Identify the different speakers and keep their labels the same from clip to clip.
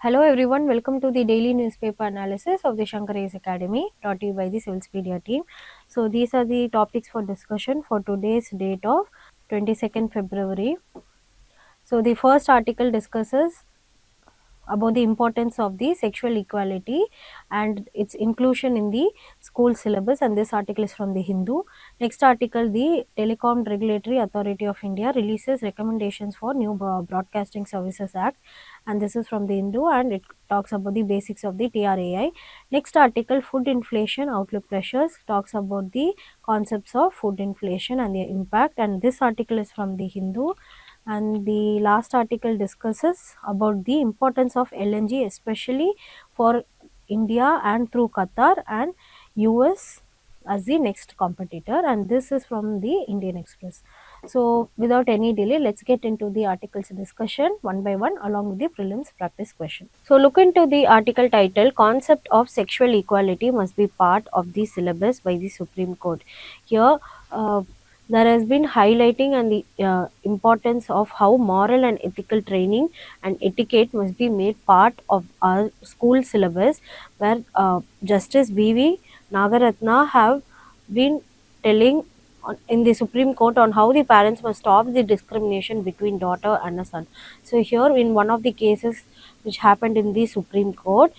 Speaker 1: Hello everyone, welcome to the daily newspaper analysis of the Shankar IAS Academy, brought to you by the Civils Media team. So these are the topics for discussion for today's date of 22nd February. So the first article discusses about the importance of the sexual equality and its inclusion in the school syllabus, and this article is from the Hindu. Next article, the Telecom Regulatory Authority of India releases recommendations for new Broadcasting Services Act, and this is from the Hindu, and it talks about the basics of the TRAI. Next article, Food Inflation Outlook Pressures, talks about the concepts of food inflation and their impact, and this article is from the Hindu. And the last article discusses about the importance of LNG, especially for India and through Qatar and US as the next competitor, and this is from the Indian Express. So without any delay, let's get into the articles discussion one by one along with the prelims practice question. So look into the article title, Concept of Sexual Equality Must Be Part of the Syllabus by the Supreme Court. Here there has been highlighting and the importance of how moral and ethical training and etiquette must be made part of our school syllabus, where Justice B.V. Nagaratna have been telling in the Supreme Court on how the parents must stop the discrimination between daughter and a son. So here in one of the cases which happened in the Supreme Court,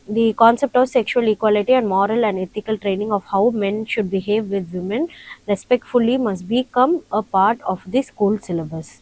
Speaker 1: the concept of sexual equality and moral and ethical training of how men should behave with women respectfully must become a part of the school syllabus.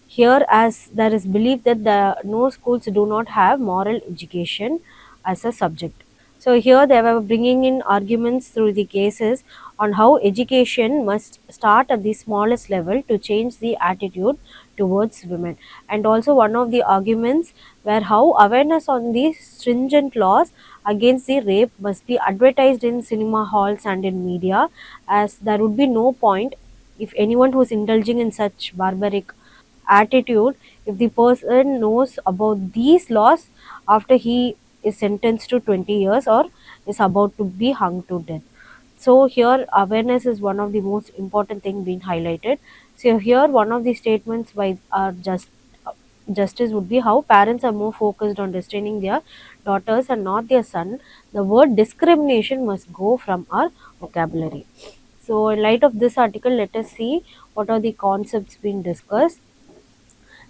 Speaker 1: Here, as there is belief that no schools do not have moral education as a subject. So here they were bringing in arguments through the cases on how education must start at the smallest level to change the attitude towards women. And also one of the arguments were how awareness on the stringent laws against the rape must be advertised in cinema halls and in media, as there would be no point if anyone who is indulging in such barbaric attitude, if the person knows about these laws after he is sentenced to 20 years or is about to be hung to death. So here awareness is one of the most important thing being highlighted. So here one of the statements by our justice would be how parents are more focused on restraining their daughters and not their son. The word discrimination must go from our vocabulary. So in light of this article, let us see what are the concepts being discussed.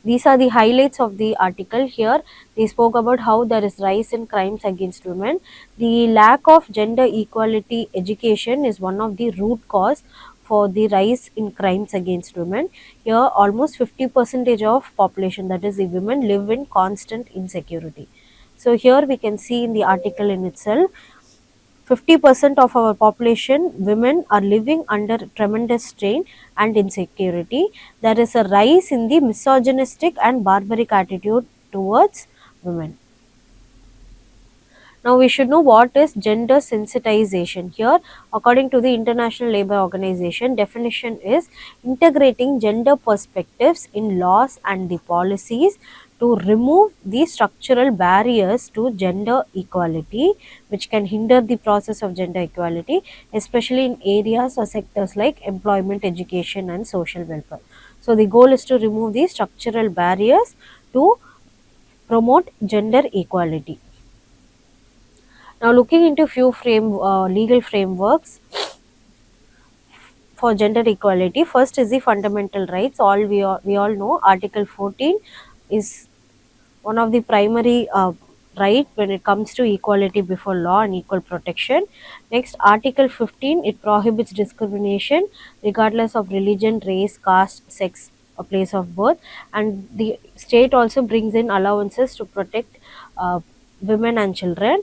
Speaker 1: These are the highlights of the article. Here they spoke about how there is rise in crimes against women. The lack of gender equality education is one of the root cause for the rise in crimes against women. Here almost 50% of population, that is the women, live in constant insecurity. So here we can see in the article in itself, 50% of our population, women, are living under tremendous strain and insecurity. There is a rise in the misogynistic and barbaric attitude towards women. Now we should know what is gender sensitization. Here, according to the International Labour Organization, definition is integrating gender perspectives in laws and the policies to remove the structural barriers to gender equality, which can hinder the process of gender equality, especially in areas or sectors like employment, education and social welfare. So the goal is to remove the structural barriers to promote gender equality. Now, looking into few legal frameworks for gender equality, first is the fundamental rights. We all know Article 14 is one of the primary right when it comes to equality before law and equal protection. Next, Article 15, it prohibits discrimination regardless of religion, race, caste, sex, or place of birth, and the state also brings in allowances to protect women and children.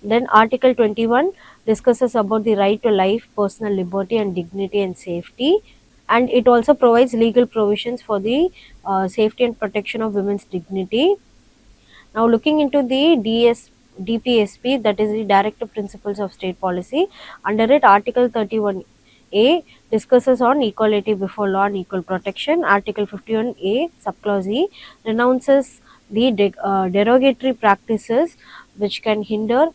Speaker 1: Then Article 21 discusses about the right to life, personal liberty and dignity and safety, and it also provides legal provisions for the safety and protection of women's dignity. Now looking into the DPSP, that is the Directive Principles of State Policy, under it Article 31A discusses on equality before law and equal protection. Article 51A subclause E renounces the derogatory practices which can hinder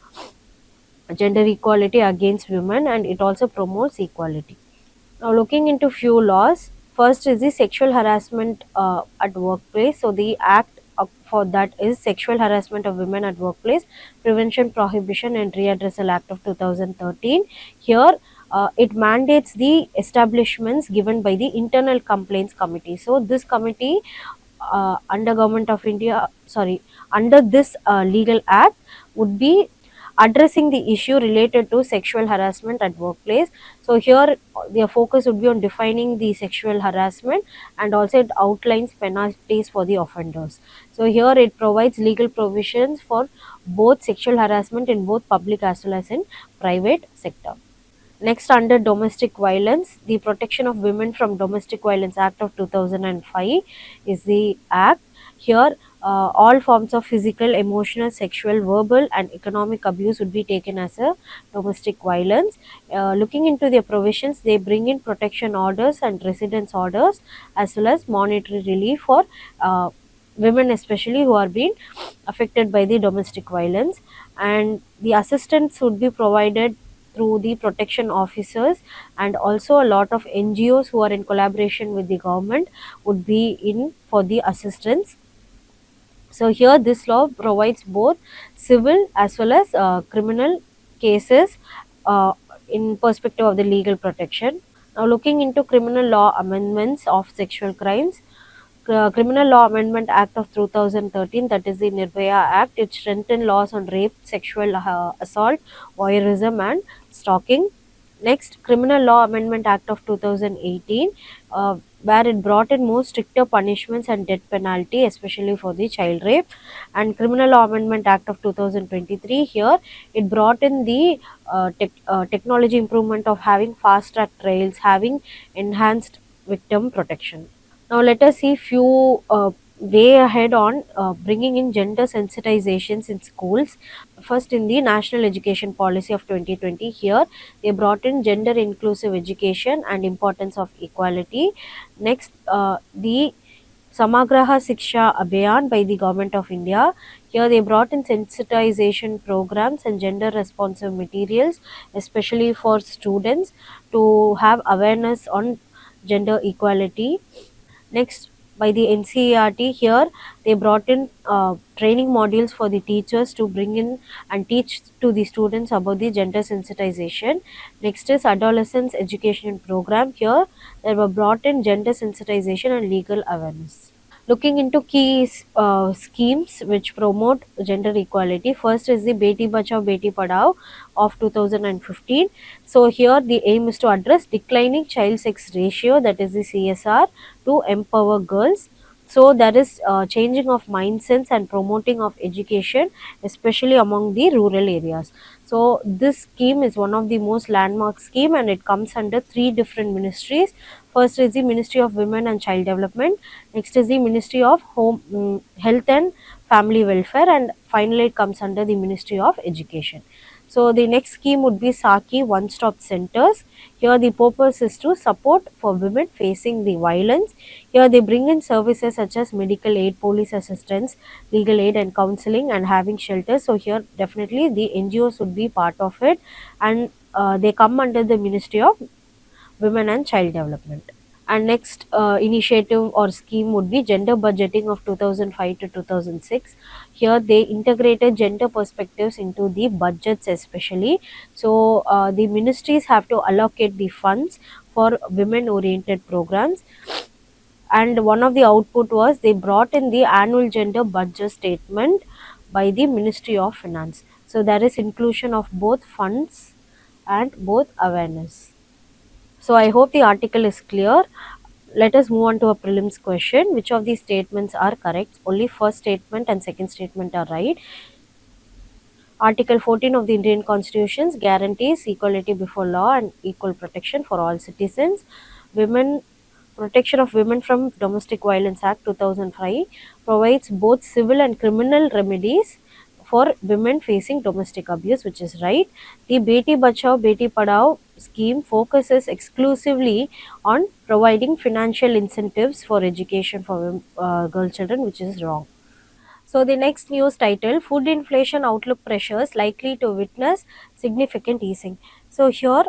Speaker 1: gender equality against women, and it also promotes equality. Now looking into few laws, first is the Sexual Harassment at Workplace. So the Act for that is Sexual Harassment of Women at Workplace, Prevention, Prohibition and Readdressal Act of 2013. Here, it mandates the establishments given by the Internal Complaints Committee. So this committee, under Government of India, sorry, under this legal act, would be addressing the issue related to sexual harassment at workplace. So here their focus would be on defining the sexual harassment, and also it outlines penalties for the offenders. So here it provides legal provisions for both sexual harassment in both public as well as in private sector. Next, under domestic violence, the Protection of Women from Domestic Violence Act of 2005 is the act. Here, all forms of physical, emotional, sexual, verbal, and economic abuse would be taken as a domestic violence. Looking into their provisions, they bring in protection orders and residence orders, as well as monetary relief for women, especially who are being affected by the domestic violence. And the assistance would be provided through the protection officers, and also a lot of NGOs who are in collaboration with the government would be in for the assistance. So here this law provides both civil as well as criminal cases uh, in perspective of the legal protection. Now looking into criminal law amendments of sexual crimes, Criminal Law Amendment Act of 2013, that is the Nirbhaya Act, it strengthened laws on rape, sexual assault, voyeurism and stalking. Next, Criminal Law Amendment Act of 2018, where it brought in more stricter punishments and death penalty, especially for the child rape. And Criminal Law Amendment Act of 2023, here it brought in the technology improvement of having fast track trials, having enhanced victim protection. Now let us see few way ahead on bringing in gender sensitizations in schools. First, in the National Education Policy of 2020, here they brought in gender inclusive education and importance of equality. Next, the Samagraha Siksha Abhiyan by the Government of India. Here they brought in sensitization programs and gender responsive materials, especially for students to have awareness on gender equality. Next, by the NCERT, here they brought in training modules for the teachers to bring in and teach to the students about the gender sensitization. Next is adolescence education program. Here they were brought in gender sensitization and legal awareness. Looking into key schemes which promote gender equality, first is the Beti Bachao Beti Padhao of 2015. So here the aim is to address declining child sex ratio, that is the CSR, to empower girls. So there is changing of mindsets and promoting of education, especially among the rural areas. So this scheme is one of the most landmark scheme, and it comes under three different ministries. First is the Ministry of Women and Child Development. Next is the Ministry of Health and Family Welfare, and finally it comes under the Ministry of Education. So the next scheme would be Sakhi one-stop centers. Here the purpose is to support for women facing the violence. Here they bring in services such as medical aid, police assistance, legal aid and counseling, and having shelters. So here definitely the NGOs would be part of it, and they come under the Ministry of Women and Child Development. And next initiative or scheme would be gender budgeting of 2005 to 2006. Here they integrated gender perspectives into the budgets especially. So the ministries have to allocate the funds for women oriented programs, and one of the output was they brought in the annual gender budget statement by the Ministry of Finance. So there is inclusion of both funds and both awareness. So I hope the article is clear. Let us move on to a prelims question. Which of these statements are correct? Only first statement and second statement are right. Article 14 of the Indian Constitution guarantees equality before law and equal protection for all citizens. Women Protection of Women from Domestic Violence Act 2005 provides both civil and criminal remedies for women facing domestic abuse, which is right. The Beti Bachao Beti Padhao scheme focuses exclusively on providing financial incentives for education for girl children, which is wrong. So the next news title, food inflation outlook pressures likely to witness significant easing. So here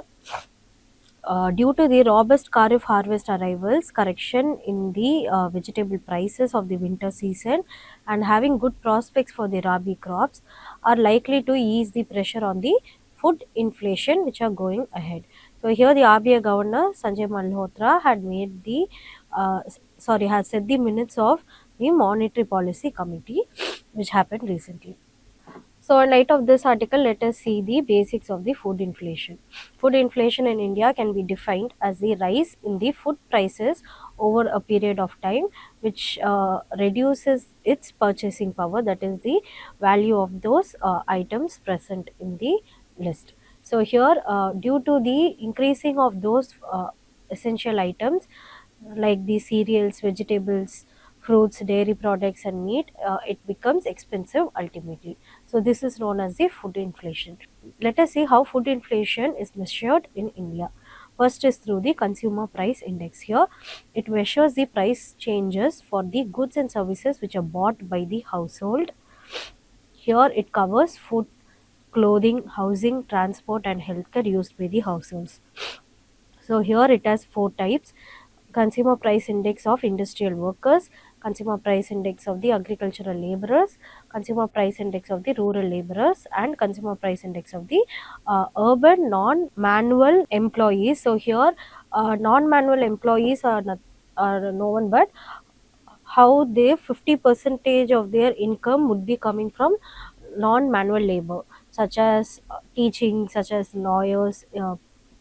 Speaker 1: due to the robust Kharif harvest arrivals, correction in the vegetable prices of the winter season, and having good prospects for the Rabi crops are likely to ease the pressure on the food inflation which are going ahead. So here the RBI Governor Sanjay Malhotra had made the had said the minutes of the Monetary Policy Committee which happened recently. So, in light of this article, let us see the basics of the food inflation. Food inflation in India can be defined as the rise in the food prices over a period of time, which reduces its purchasing power, that is, the value of those items present in the list. So, here, due to the increasing of those essential items like the cereals, vegetables, fruits, dairy products, and meat, it becomes expensive ultimately. So this is known as the food inflation. Let us see how food inflation is measured in India. First is through the consumer price index. Here it measures the price changes for the goods and services which are bought by the household. Here it covers food, clothing, housing, transport, and healthcare used by the households. So here it has four types: consumer price index of industrial workers, consumer price index of the agricultural laborers, consumer price index of the rural laborers, and consumer price index of the urban non-manual employees. So here non-manual employees are no one but how they 50 percentage of their income would be coming from non-manual labor, such as teaching, such as lawyers,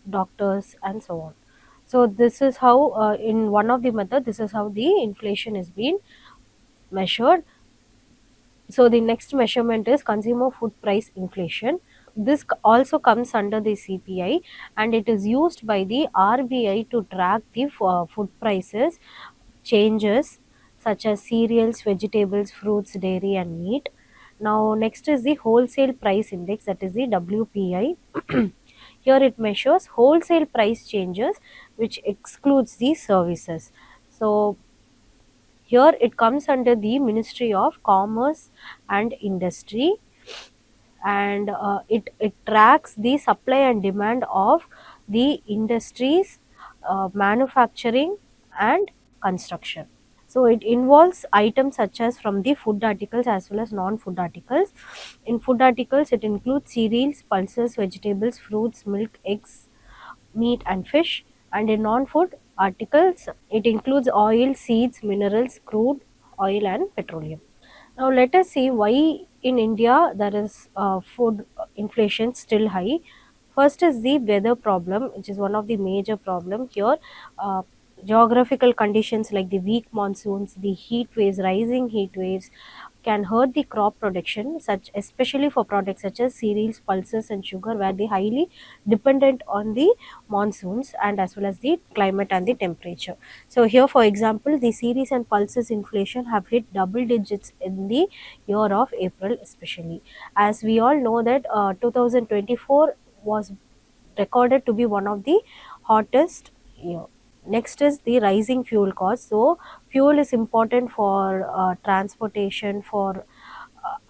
Speaker 1: doctors, and so on. So this is how in one of the method, this is how the inflation is being measured. So the next measurement is consumer food price inflation. This also comes under the CPI, and it is used by the RBI to track the food prices changes such as cereals, vegetables, fruits, dairy, and meat. Now next is the wholesale price index, that is the WPI. Here it measures wholesale price changes which excludes the services. So here it comes under the Ministry of Commerce and Industry, and it tracks the supply and demand of the industries, manufacturing, and construction. So it involves items such as from the food articles as well as non-food articles. In food articles, it includes cereals, pulses, vegetables, fruits, milk, eggs, meat, and fish. And in non-food articles, it includes oil, seeds, minerals, crude oil, and petroleum. Now let us see why in India there is food inflation still high. First is the weather problem, which is one of the major problem here. Uh, Geographical conditions like the weak monsoons, the heat waves, rising heat waves can hurt the crop production, such especially for products such as cereals, pulses, and sugar, where they highly dependent on the monsoons and as well as the climate and the temperature. So here, for example, the cereals and pulses inflation have hit double digits in the year of April, especially as we all know that 2024 was recorded to be one of the hottest year. Next is the rising fuel cost. So fuel is important for transportation, for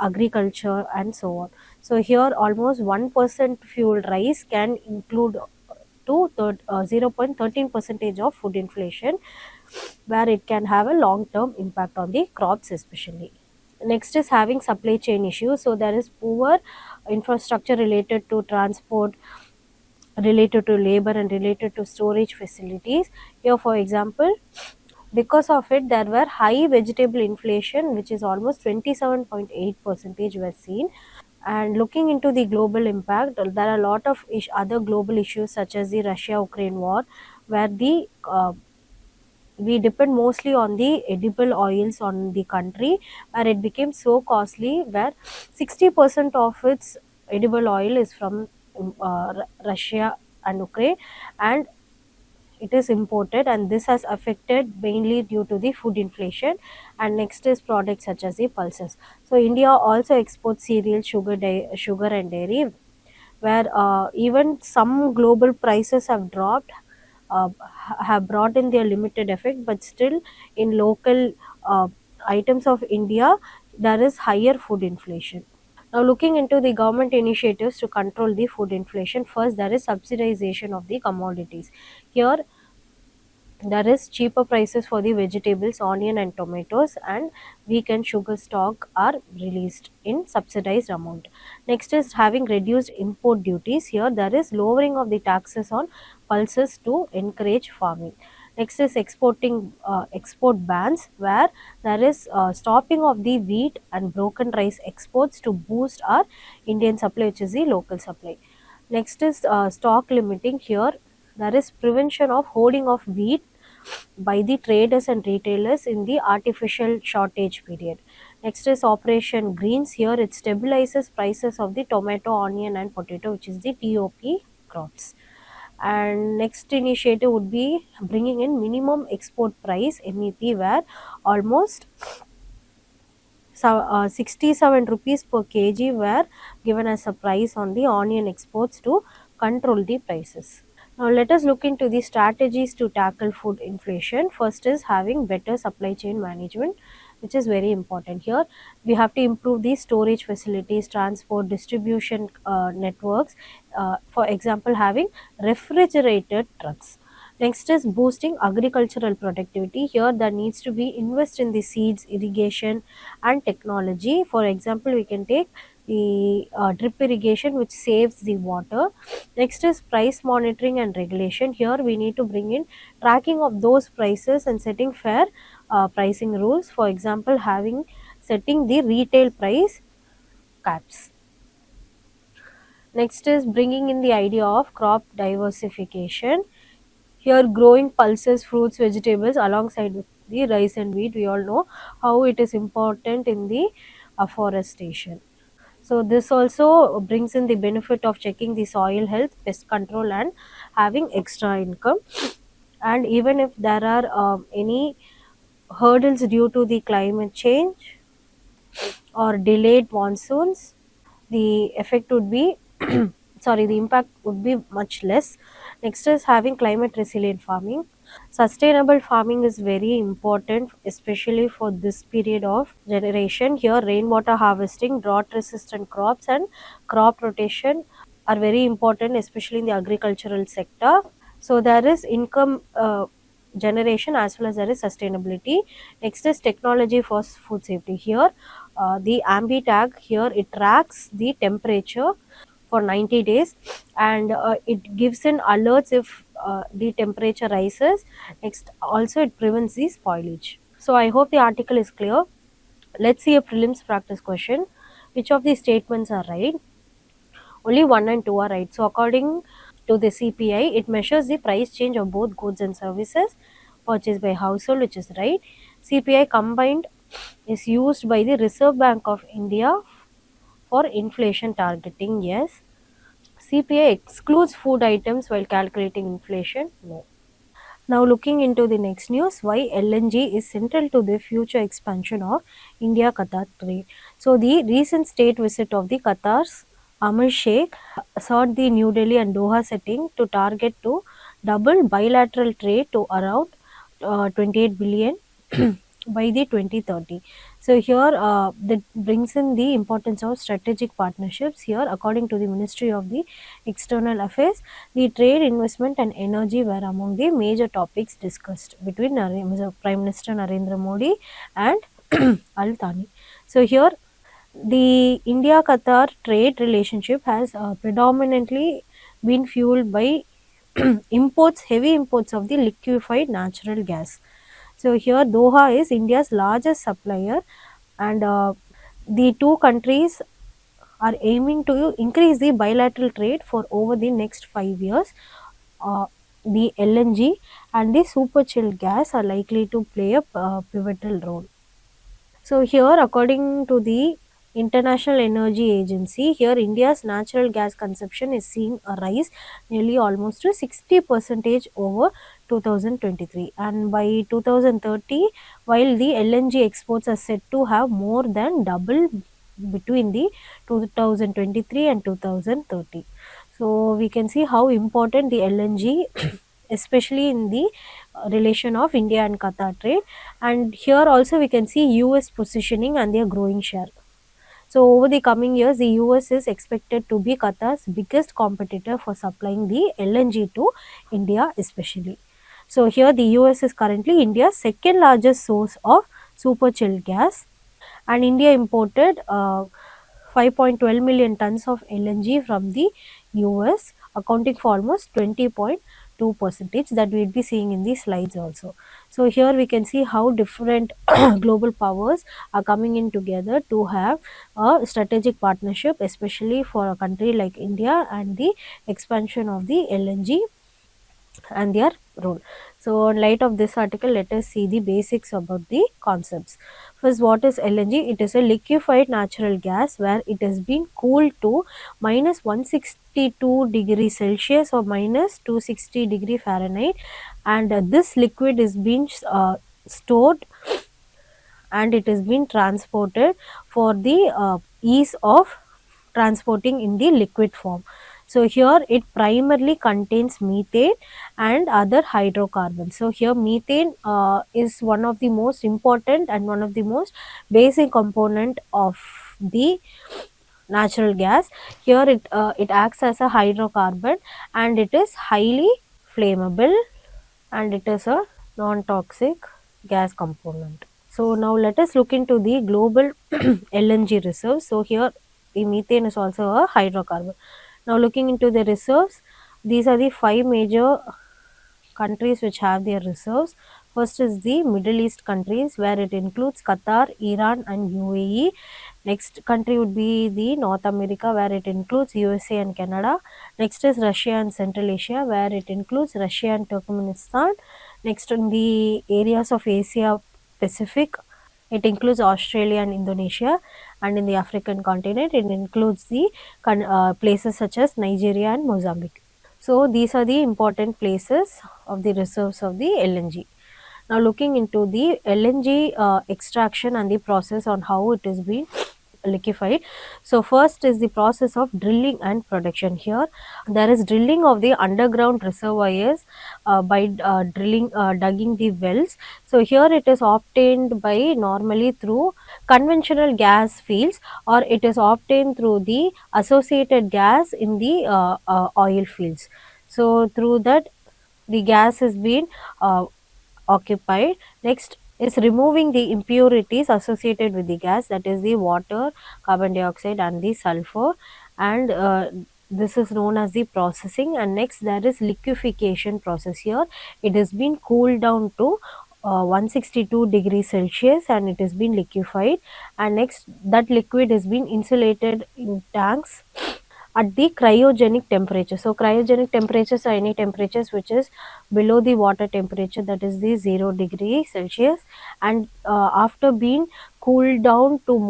Speaker 1: agriculture, and so on. So here almost 1% fuel rise can include to 0.13 percentage of food inflation, where it can have a long term impact on the crops especially. Next is having supply chain issues. So there is poor infrastructure related to transport, related to labor, and related to storage facilities. Here, for example, because of it, there were high vegetable inflation, which is almost 27.8 percentage were seen. And looking into the global impact, there are a lot of other global issues such as the Russia-Ukraine war, where the we depend mostly on the edible oils on the country, where it became so costly, where 60% of its edible oil is from Russia and Ukraine, and it is imported, and this has affected mainly due to the food inflation. And next is products such as the pulses. So India also exports cereal, sugar, and dairy, where even some global prices have dropped, have brought in their limited effect, but still in local uh, items of India there is higher food inflation. Now, looking into the government initiatives to control the food inflation, first there is subsidization of the commodities. Here there is cheaper prices for the vegetables, onion and tomatoes, and wheat and sugar stock are released in subsidized amount. Next is having reduced import duties. Here there is lowering of the taxes on pulses to encourage farming. Next is export bans, where there is stopping of the wheat and broken rice exports to boost our Indian supply, which is the local supply. Next is stock limiting. Here there is prevention of hoarding of wheat by the traders and retailers in the artificial shortage period. Next is Operation Greens. Here it stabilizes prices of the tomato, onion and potato, which is the TOP crops. And next initiative would be bringing in minimum export price MEP, where almost 67 rupees per kg were given as a price on the onion exports to control the prices. Now let us look into the strategies to tackle food inflation. First is having better supply chain management, which is very important. Here we have to improve the storage facilities, transport, distribution networks. For example, having refrigerated trucks. Next is boosting agricultural productivity. Here there needs to be invest in the seeds, irrigation and technology. For example, we can take the drip irrigation, which saves the water. Next is price monitoring and regulation. Here we need to bring in tracking of those prices and setting fair pricing rules. For example, having setting the retail price caps. Next is bringing in the idea of crop diversification. Here growing pulses, fruits, vegetables alongside with the rice and wheat. We all know how it is important in the afforestation. So this also brings in the benefit of checking the soil health, pest control and having extra income. And even if there are any hurdles due to the climate change or delayed monsoons, the effect would be sorry, the impact would be much less. Next is having climate resilient farming. Sustainable farming is very important, especially for this period of generation. Here rainwater harvesting, drought resistant crops and crop rotation are very important, especially in the agricultural sector. So there is income generation as well as there is sustainability. Next is technology for food safety. Here the ambi tag, here it tracks the temperature for 90 days and it gives in alerts if the temperature rises. Next also it prevents the spoilage. So I hope the article is clear. Let's see a prelims practice question. Which of these statements are right? Only 1 and 2 are right. So according to the CPI, it measures the price change of both goods and services purchased by household, which is right. CPI combined is used by the Reserve Bank of India for inflation targeting, yes. CPI excludes food items while calculating inflation, no. Now looking into the next news, why LNG is central to the future expansion of India-Qatar trade. So the recent state visit of the Qatar's Amir Sheikh sought the New Delhi and Doha setting to target to double bilateral trade to around 28 billion by the 2030. So here that brings in the importance of strategic partnerships. Here according to the Ministry of the External Affairs, the trade, investment and energy were among the major topics discussed between Prime Minister Narendra Modi and Al Thani. So here the India-Qatar trade relationship has predominantly been fueled by heavy imports of the liquefied natural gas. So here Doha is India's largest supplier and the two countries are aiming to increase the bilateral trade for over the next 5 years. The LNG and the super chilled gas are likely to play a pivotal role. So here, according to the International Energy Agency, here India's natural gas consumption is seeing a rise nearly almost to 60% over 2023, and by 2030, while the LNG exports are said to have more than double between the 2023 and 2030. So we can see how important the LNG especially in the relation of India and Qatar trade. And here also we can see US positioning and their growing share. So over the coming years, the US is expected to be Qatar's biggest competitor for supplying the LNG to India especially. So here the US is currently India's second largest source of super chilled gas, and India imported 5.12 million tons of LNG from the US, accounting for almost 20.2% that we will be seeing in these slides also. So here we can see how different global powers are coming in together to have a strategic partnership, especially for a country like India, and the expansion of the LNG and their role. So in light of this article, let us see the basics about the concepts. First, what is LNG? It is a liquefied natural gas where it has been cooled to minus 162 degrees Celsius or minus 260 degree Fahrenheit, and this liquid is being stored, and it is being transported for the ease of transporting in the liquid form. So here it primarily contains methane and other hydrocarbons. So here methane is one of the most important and one of the most basic component of the natural gas. Here it acts as a hydrocarbon, and it is highly flammable, and it is a non-toxic gas component. So now let us look into the global LNG reserves. So here the methane is also a hydrocarbon. Now looking into the reserves, these are the five major countries which have their reserves. First is the Middle East countries, where it includes Qatar, Iran and UAE. Next country would be the North America, where it includes USA and Canada. Next is Russia and Central Asia, where it includes Russia and Turkmenistan. Next in the areas of Asia Pacific, it includes Australia and Indonesia, and in the African continent, it includes the places such as Nigeria and Mozambique. So these are the important places of the reserves of the LNG. Now looking into the LNG extraction and the process on how it is being liquefied. So first is the process of drilling and production. Here there is drilling of the underground reservoirs by digging the wells. So here it is obtained by normally through conventional gas fields, or it is obtained through the associated gas in the oil fields. So through that the gas has been occupied. Next is removing the impurities associated with the gas, that is the water, carbon dioxide and the sulfur, and this is known as the processing. And next there is liquefaction process. Here it has been cooled down to 162 degrees Celsius, and it has been liquefied, and next that liquid has been insulated in tanks at the cryogenic temperature. So cryogenic temperatures are any temperatures which is below the water temperature, that is the 0 degree Celsius, and after being cooled down to the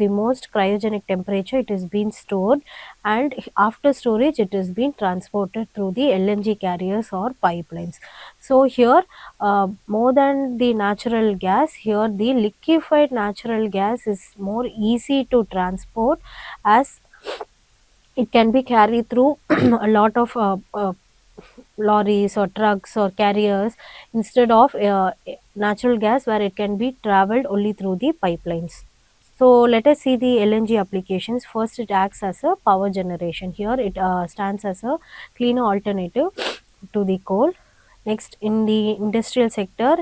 Speaker 1: most cryogenic temperature, it is being stored, and after storage it is being transported through the LNG carriers or pipelines. So here more than the natural gas, here the liquefied natural gas is more easy to transport, as it can be carried through a lot of lorries or trucks or carriers, instead of natural gas, where it can be traveled only through the pipelines. So let us see the LNG applications. First, it acts as a power generation. Here it stands as a cleaner alternative to the coal. Next, in the industrial sector,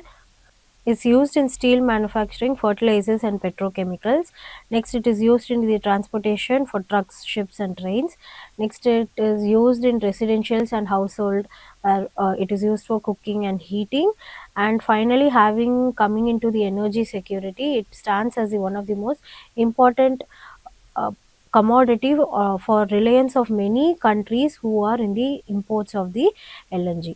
Speaker 1: is used in steel manufacturing, fertilizers and petrochemicals. Next, it is used in the transportation for trucks, ships and trains. Next, it is used in residentials and household, where it is used for cooking and heating. And finally, having coming into the energy security, it stands as one of the most important uh, commodity for reliance of many countries who are in the imports of the LNG.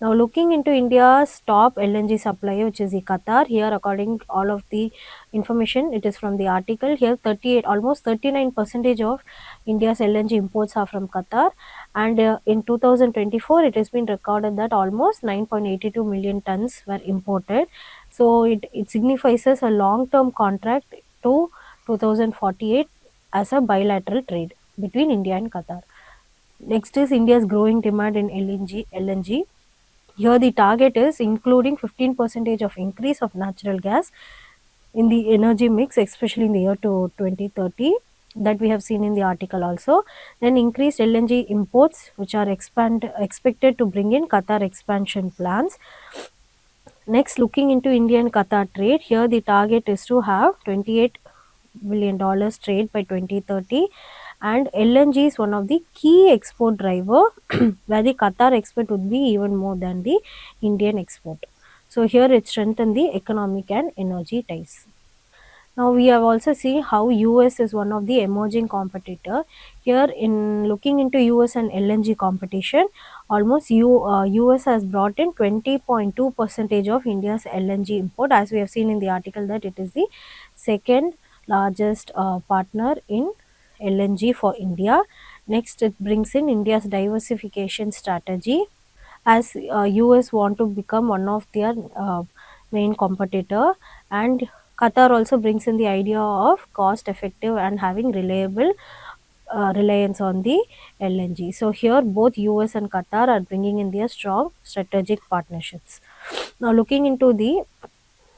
Speaker 1: Now looking into India's top LNG supplier, which is the Qatar. Here, according all of the information, it is from the article. Here 38, almost 39% of India's LNG imports are from Qatar, and in 2024 it has been recorded that almost 9.82 million tons were imported. So it signifies as a long-term contract to 2048 as a bilateral trade between India and Qatar. Next is India's growing demand in LNG. Here the target is including 15% of increase of natural gas in the energy mix, especially in the year to 2030, that we have seen in the article also. Then increased LNG imports, which are expected to bring in Qatar expansion plans. Next, looking into India and Qatar trade, here the target is to have $28 billion trade by 2030, and LNG is one of the key export driver where the Qatar export would be even more than the Indian export. So here it strengthens the economic and energy ties. Now we have also seen how US is one of the emerging competitor. Here in looking into US and LNG competition, almost US has brought in 20.2 percentage of India's LNG import, as we have seen in the article that it is the second largest partner in LNG for India. Next, it brings in India's diversification strategy, as US want to become one of their main competitor, and Qatar also brings in the idea of cost effective and having reliable reliance on the LNG. So here both US and Qatar are bringing in their strong strategic partnerships. Now looking into the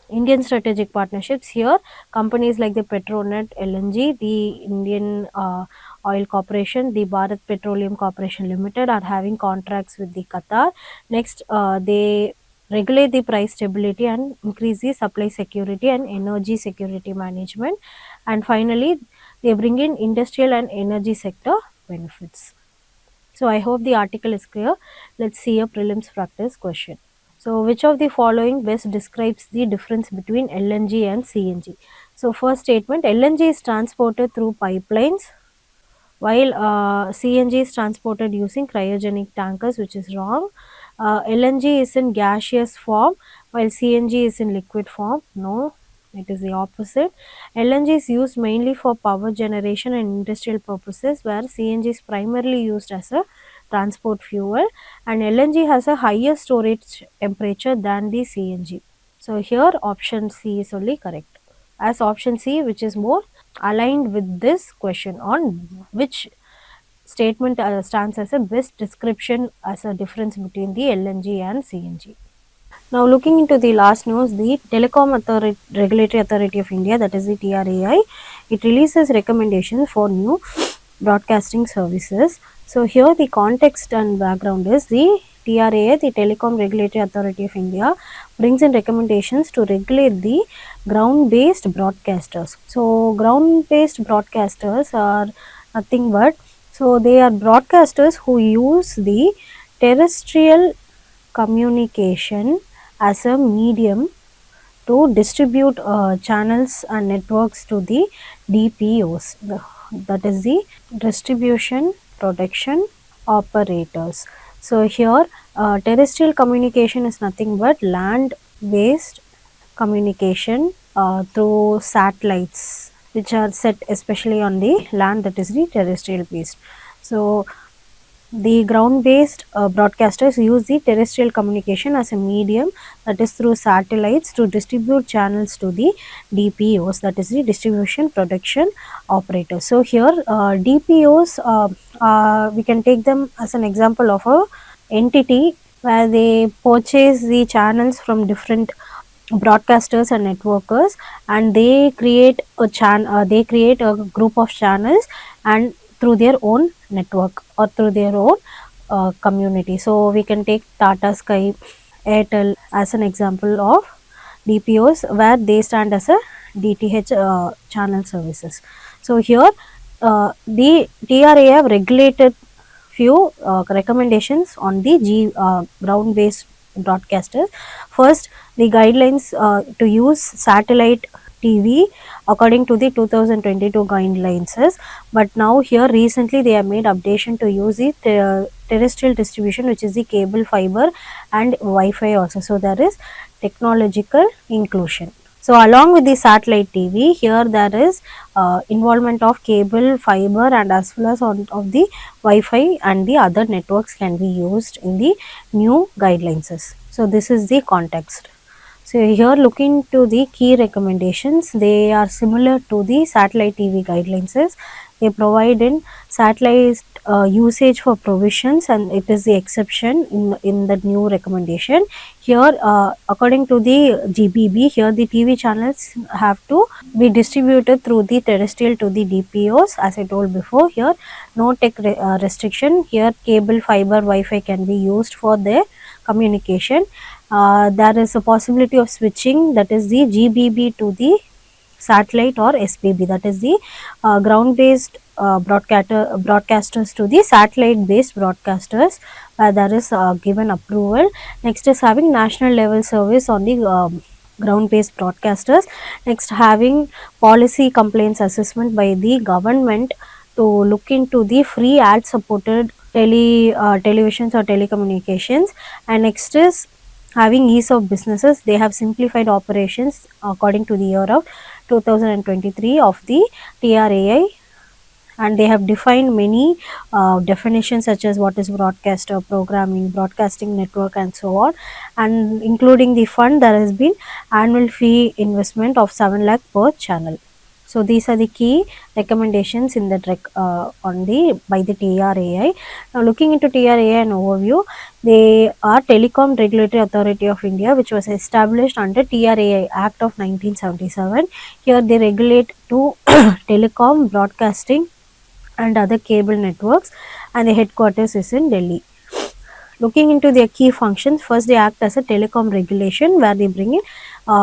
Speaker 1: Indian strategic partnerships, here companies like the Petronet LNG, the Indian Oil Corporation, the Bharat Petroleum Corporation Limited are having contracts with the Qatar. Next, they regulate the price stability and increase the supply security and energy security management. And finally, they bring in industrial and energy sector benefits. So I hope the article is clear. Let's see a prelims practice question. So, which of the following best describes the difference between LNG and CNG? So, first statement, LNG is transported through pipelines, while CNG is transported using cryogenic tankers, which is wrong. LNG is in gaseous form, while CNG is in liquid form. No, it is the opposite. LNG is used mainly for power generation and industrial purposes, where CNG is primarily used as a transport fuel, and LNG has a higher storage temperature than the CNG. So here option C is only correct, as option C, which is more aligned with this question on which statement stands as a best description as a difference between the LNG and CNG. Now looking into the last news, the Regulatory Authority of India, that is the TRAI, it releases recommendations for new broadcasting services. So here the context and background is the TRAI, the Telecom Regulatory Authority of India, brings in recommendations to regulate the ground-based broadcasters. So ground-based broadcasters are nothing but, so they are broadcasters who use the terrestrial communication as a medium to distribute channels and networks to the DPOs, that is the distribution production operators. So here terrestrial communication is nothing but land based communication through satellites, which are set especially on the land, that is the terrestrial based. So the ground-based broadcasters use the terrestrial communication as a medium, that is through satellites, to distribute channels to the DPOs, that is the distribution production operators. So here DPOs, we can take them as an example of a entity where they purchase the channels from different broadcasters and networkers, and they create a group of channels, and through their own network or through their own community. So we can take Tata Sky, Airtel as an example of DPOs, where they stand as a DTH channel services. So here the TRA have regulated few recommendations on the ground based broadcasters. First, the guidelines to use satellite TV according to the 2022 guidelines is, but now here recently they have made updation to use the terrestrial distribution, which is the cable, fiber and Wi-Fi also. So there is technological inclusion. So along with the satellite TV, here there is involvement of cable, fiber and as well as of the Wi-Fi and the other networks can be used in the new guidelines. So this is the context. So here looking to the key recommendations, they are similar to the satellite TV guidelines, they provide in satellite usage for provisions, and it is the exception in the new recommendation. Here, according to the GBB, here the TV channels have to be distributed through the terrestrial to the DPOs, as I told before. Here, no tech restriction. Here, cable, fiber, Wi-Fi can be used for their communication. There is a possibility of switching, that is the GBB to the satellite, or SBB, that is the ground based broadcasters to the satellite based broadcasters, where there is given approval. Next is having national level service on the ground based broadcasters. Next, having policy complaints assessment by the government to look into the free ad supported televisions or telecommunications. And next is having ease of businesses. They have simplified operations according to the year of 2023 of the TRAI, and they have defined many definitions such as what is broadcaster, programming, broadcasting network, and so on. And including the fund, there has been annual fee investment of 7 lakh per channel. So these are the key recommendations in the by the TRAI. Now looking into TRAI and overview, they are Telecom Regulatory Authority of India, which was established under TRAI Act of 1977. Here they regulate to telecom, broadcasting, and other cable networks, and the headquarters is in Delhi. Looking into their key functions, first they act as a telecom regulation, where they bring in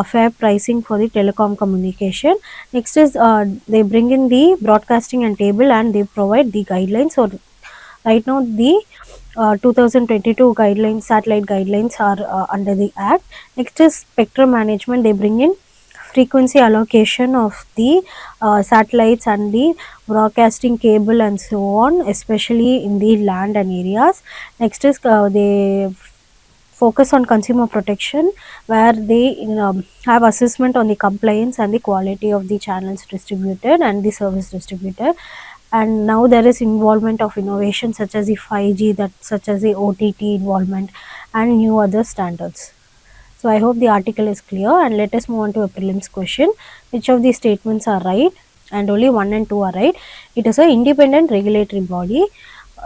Speaker 1: fair pricing for the telecom communication. Next is they bring in the broadcasting and cable, and they provide the guidelines. So right now the 2022 guidelines, satellite guidelines, are under the act. Next is spectrum management. They bring in frequency allocation of the satellites and the broadcasting cable and so on, especially in the land and areas. Next is they focus on consumer protection, where they have assessment on the compliance and the quality of the channels distributed and the service distributed. And now there is involvement of innovation such as the 5G, that such as the OTT involvement, and new other standards. So I hope the article is clear, and let us move on to a prelims question. Which of these statements are right? And only 1 and 2 are right. It is an independent regulatory body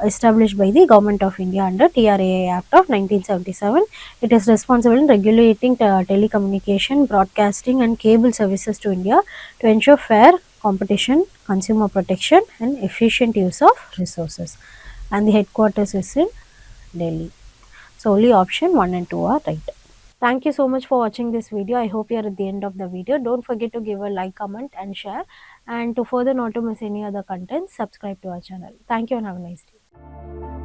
Speaker 1: established by the Government of India under TRAI Act of 1977. It is responsible in regulating telecommunication, broadcasting, and cable services to India to ensure fair competition, consumer protection, and efficient use of resources. And the headquarters is in Delhi. So only option 1 and 2 are right. Thank you so much for watching this video. I hope you are at the end of the video. Don't forget to give a like, comment, and share. And to further not to miss any other content, subscribe to our channel. Thank you and have a nice day.